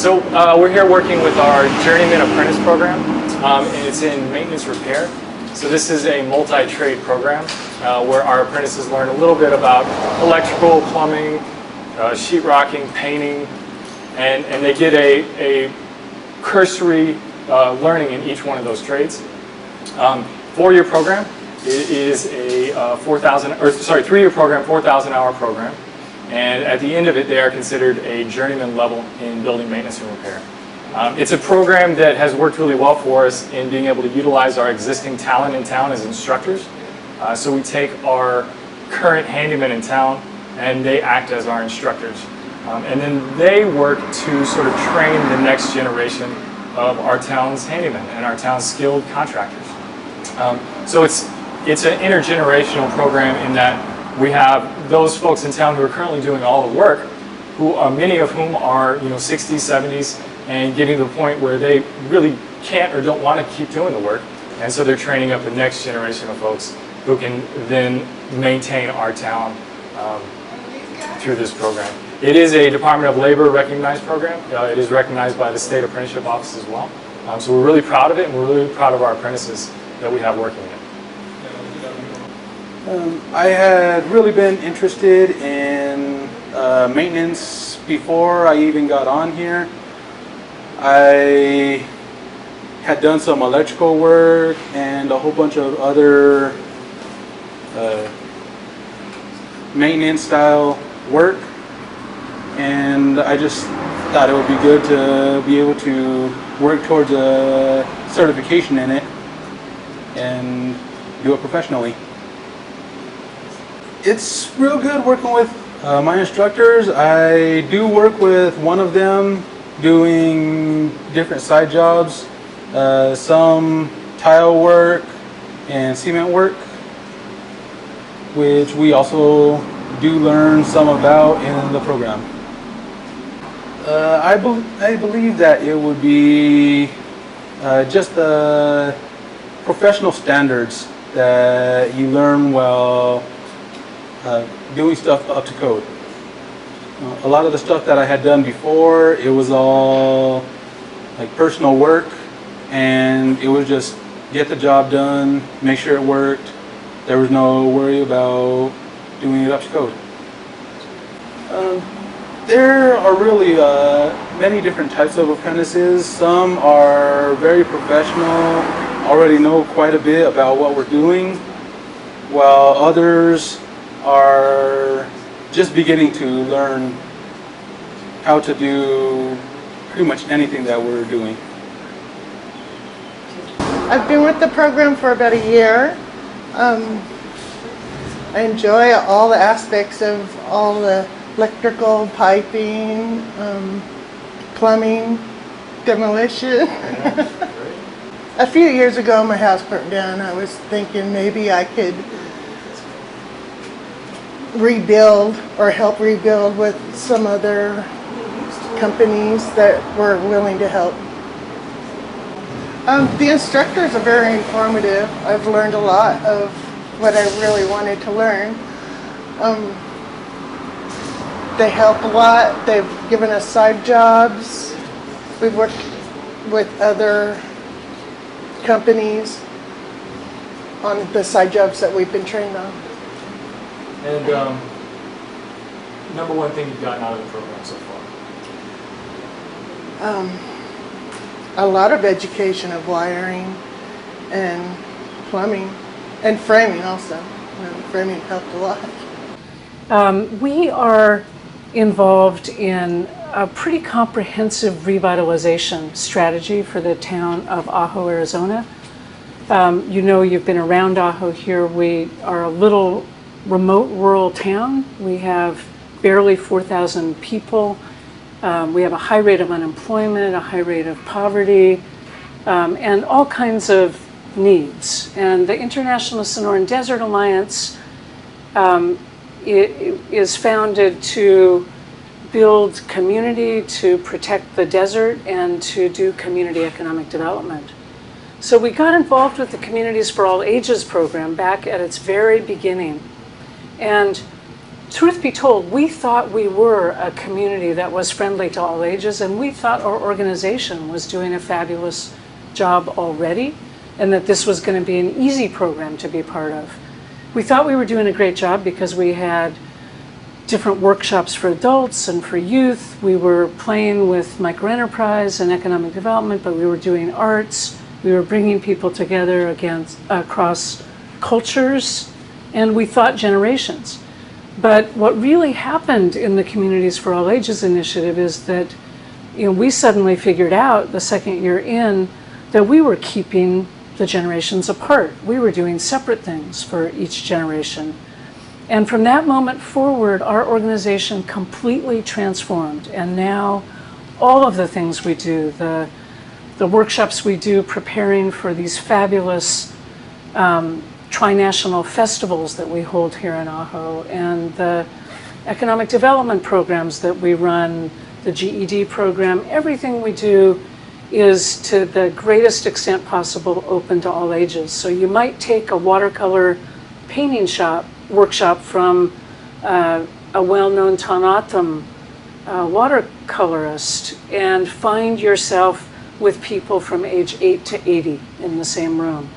So we're here working with our Journeyman Apprentice program, and it's in maintenance repair. So this is a multi-trade program where our apprentices learn a little bit about electrical, plumbing, sheetrocking, painting, and they get a cursory learning in each one of those trades. 4-year program. It is a 3-year program, 4,000-hour program. And at the end of it, they are considered a journeyman level in building maintenance and repair. It's a program that has worked really well for us in being able to utilize our existing talent in town as instructors. So we take our current handymen in town and they act as our instructors. And then they work to sort of train the next generation of our town's handymen and our town's skilled contractors. So it's an intergenerational program in that we have those folks in town who are currently doing all the work, many of whom are 60s, 70s, and getting to the point where they really can't or don't want to keep doing the work. And so they're training up the next generation of folks who can then maintain our town through this program. It is a Department of Labor recognized program. It is recognized by the State Apprenticeship Office as well. So we're really proud of it, and we're really proud of our apprentices that we have working in it. I had really been interested in maintenance before I even got on here. I had done some electrical work and a whole bunch of other maintenance style work, and I just thought it would be good to be able to work towards a certification in it and do it professionally. It's real good working with my instructors. I do work with one of them doing different side jobs, some tile work and cement work, which we also do learn some about in the program. I believe that it would be just the professional standards that you learn while doing stuff up to code. A lot of the stuff that I had done before, it was all like personal work, and it was just get the job done, make sure it worked. There was no worry about doing it up to code. There are really many different types of apprentices. Some are very professional, already know quite a bit about what we're doing, while others are just beginning to learn how to do pretty much anything that we're doing. I've been with the program for about a year. I enjoy all the aspects of all the electrical, piping, plumbing, demolition. A few years ago my house burnt down. I was thinking maybe I could rebuild or help rebuild with some other companies that were willing to help. The instructors are very informative. I've learned a lot of what I really wanted to learn. They help a lot. They've given us side jobs. We've worked with other companies on the side jobs that we've been trained on. And number one thing you've gotten out of the program so far? A lot of education of wiring and plumbing and framing also. Framing helped a lot. We are involved in a pretty comprehensive revitalization strategy for the town of Ajo, Arizona. You've been around Ajo here. We are a little remote rural town. We have barely 4,000 people. We have a high rate of unemployment, a high rate of poverty, and all kinds of needs. And the International Sonoran Desert Alliance is founded to build community, to protect the desert, and to do community economic development. So we got involved with the Communities for All Ages program back at its very beginning. And truth be told, we thought we were a community that was friendly to all ages, and we thought our organization was doing a fabulous job already, and that this was going to be an easy program to be part of. We thought we were doing a great job because we had different workshops for adults and for youth. We were playing with microenterprise and economic development, but we were doing arts. We were bringing people together across cultures, and we thought generations. But what really happened in the Communities for All Ages initiative is that, we suddenly figured out the second year in that we were keeping the generations apart. We were doing separate things for each generation. And from that moment forward, our organization completely transformed. And now all of the things we do, the workshops we do preparing for these fabulous trinational festivals that we hold here in Ajo, and the economic development programs that we run, the GED program, everything we do is to the greatest extent possible open to all ages. So you might take a watercolor painting workshop from a well-known Tanatam watercolorist and find yourself with people from age 8 to 80 in the same room.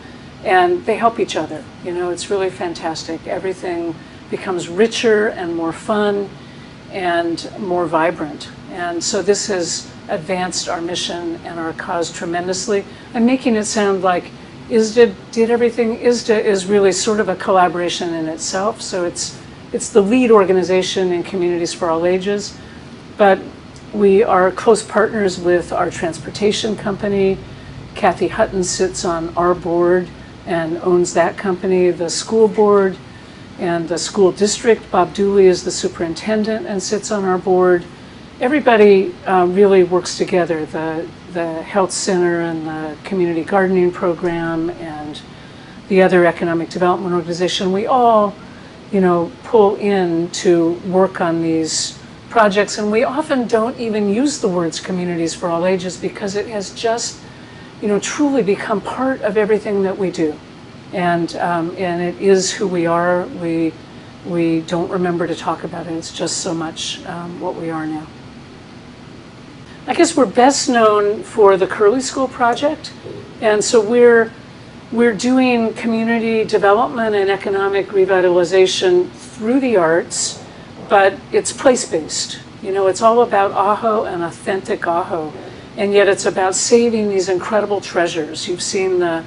And they help each other. It's really fantastic. Everything becomes richer and more fun and more vibrant. And so this has advanced our mission and our cause tremendously. I'm making it sound like ISDA did everything. ISDA is really sort of a collaboration in itself. So it's the lead organization in Communities for All Ages, but we are close partners with our transportation company. Kathy Hutton sits on our board and owns that company, the school board and the school district. Bob Dooley is the superintendent and sits on our board. Everybody really works together, the health center and the community gardening program and the other economic development organization. We all, pull in to work on these projects, and we often don't even use the words Communities for All Ages because it has just truly become part of everything that we do. And it is who we are. We don't remember to talk about it. It's just so much what we are now. I guess we're best known for the Curley School project. And so we're doing community development and economic revitalization through the arts, but it's place-based. It's all about Ajo and authentic Ajo. And yet it's about saving these incredible treasures. You've seen the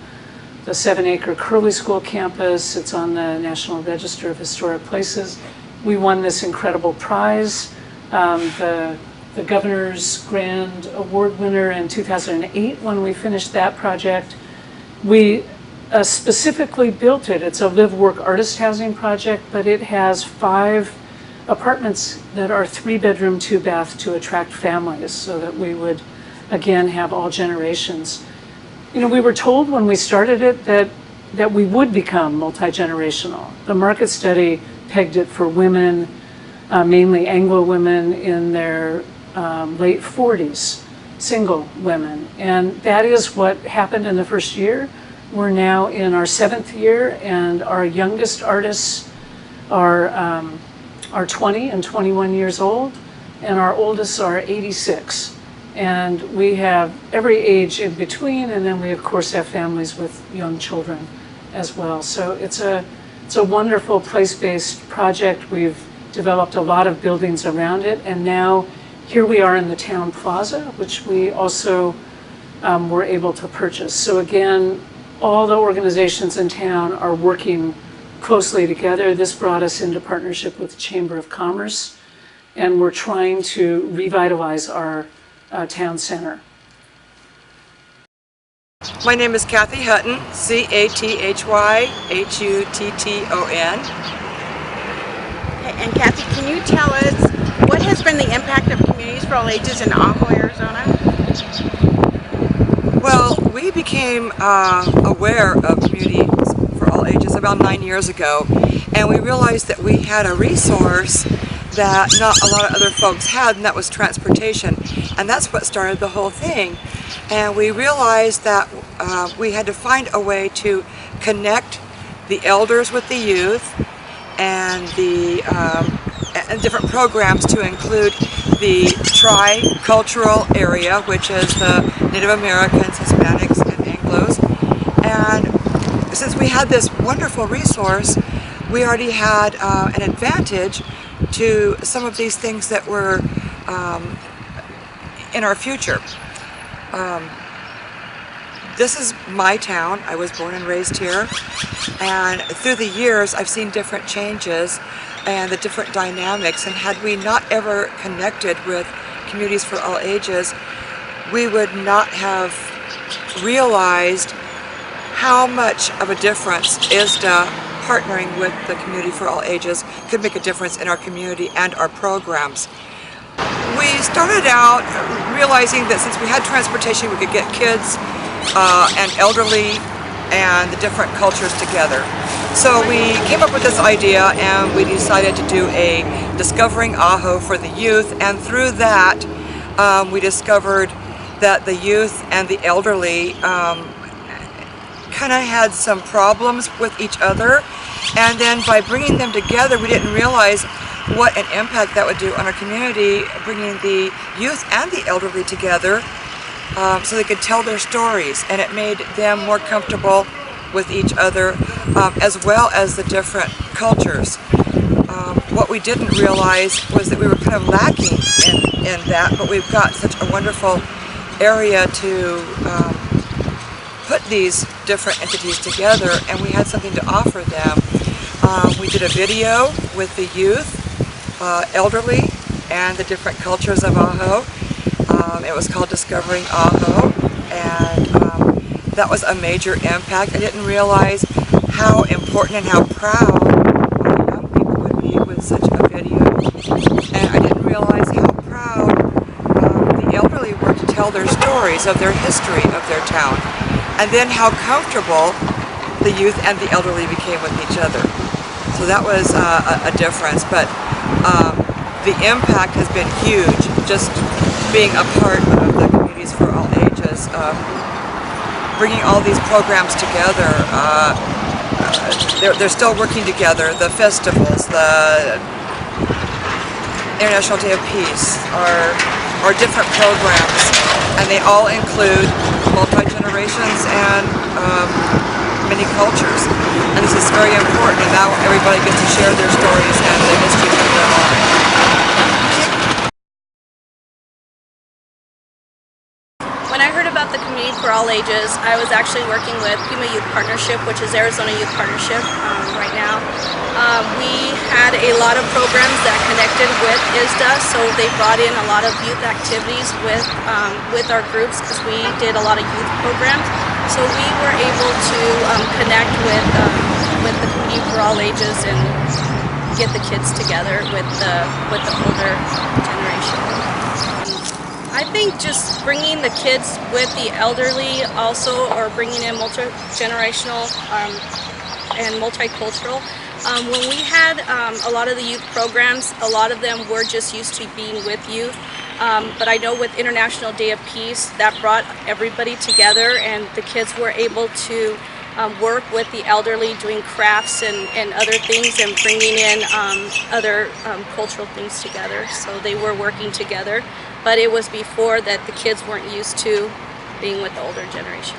7-acre Curley School campus. It's on the National Register of Historic Places. We won this incredible prize. The Governor's Grand Award winner in 2008 when we finished that project. We specifically built it. It's a live-work artist housing project, but it has 5 apartments that are 3-bedroom, 2-bath to attract families so that we would again have all generations. We were told when we started it that we would become multi-generational. The market study pegged it for women, mainly Anglo women in their late 40s, single women. And that is what happened in the first year. We're now in our 7th year, and our youngest artists are 20 and 21 years old, and our oldest are 86. And we have every age in between, and then we of course have families with young children as well. So it's a wonderful place-based project. We've developed a lot of buildings around it, and now here we are in the town plaza, which we also were able to purchase. So again, all the organizations in town are working closely together. This brought us into partnership with the Chamber of Commerce, and we're trying to revitalize our town center. My name is Kathy Hutton, CATHYHUTTON. And Kathy, can you tell us what has been the impact of Communities for All Ages in Ajo, Arizona? Well, we became aware of Communities for All Ages about 9 years ago, and we realized that we had a resource that not a lot of other folks had, and that was transportation. And that's what started the whole thing. And we realized that we had to find a way to connect the elders with the youth and the and different programs to include the tri-cultural area, which is the Native Americans, Hispanics, and Anglos. And since we had this wonderful resource, we already had an advantage to some of these things that were in our future. This is my town. I was born and raised here, and through the years I've seen different changes and the different dynamics, and had we not ever connected with Communities for All Ages, we would not have realized how much of a difference ISDA partnering with the Community for All Ages could make a difference in our community and our programs. We started out realizing that since we had transportation, we could get kids and elderly and the different cultures together. So we came up with this idea, and we decided to do a Discovering Ajo for the youth, and through that we discovered that the youth and the elderly kind of had some problems with each other, and then by bringing them together we didn't realize what an impact that would do on our community, bringing the youth and the elderly together so they could tell their stories, and it made them more comfortable with each other as well as the different cultures. What we didn't realize was that we were kind of lacking in that, but we've got such a wonderful area to put these different entities together, and we had something to offer them. We did a video with the youth, elderly, and the different cultures of Ajo. It was called Discovering Ajo, and that was a major impact. I didn't realize how important and how proud young people would be with such a video, and I didn't realize how proud the elderly were to tell their stories of their history of their town, and then how comfortable the youth and the elderly became with each other. So that was a difference, but the impact has been huge, just being a part of the Communities for All Ages, bringing all these programs together. They're still working together. The festivals, the International Day of Peace are different programs, and they all include multi-generations and many cultures. And this is very important, and now everybody gets to share their stories and the histories of their own. When I heard about the Community for All Ages, I was actually working with Pima Youth Partnership, which is Arizona Youth Partnership right now. We had a lot of programs that connected with ISDA, so they brought in a lot of youth activities with our groups, because we did a lot of youth programs. So we were able to connect with the Community for All Ages and get the kids together with the older generation. I think just bringing the kids with the elderly also, or bringing in multi-generational and multicultural. When we had a lot of the youth programs, a lot of them were just used to being with youth. But I know with International Day of Peace, that brought everybody together, and the kids were able to work with the elderly, doing crafts and other things, and bringing in other cultural things together. So they were working together, but it was before that the kids weren't used to being with the older generation.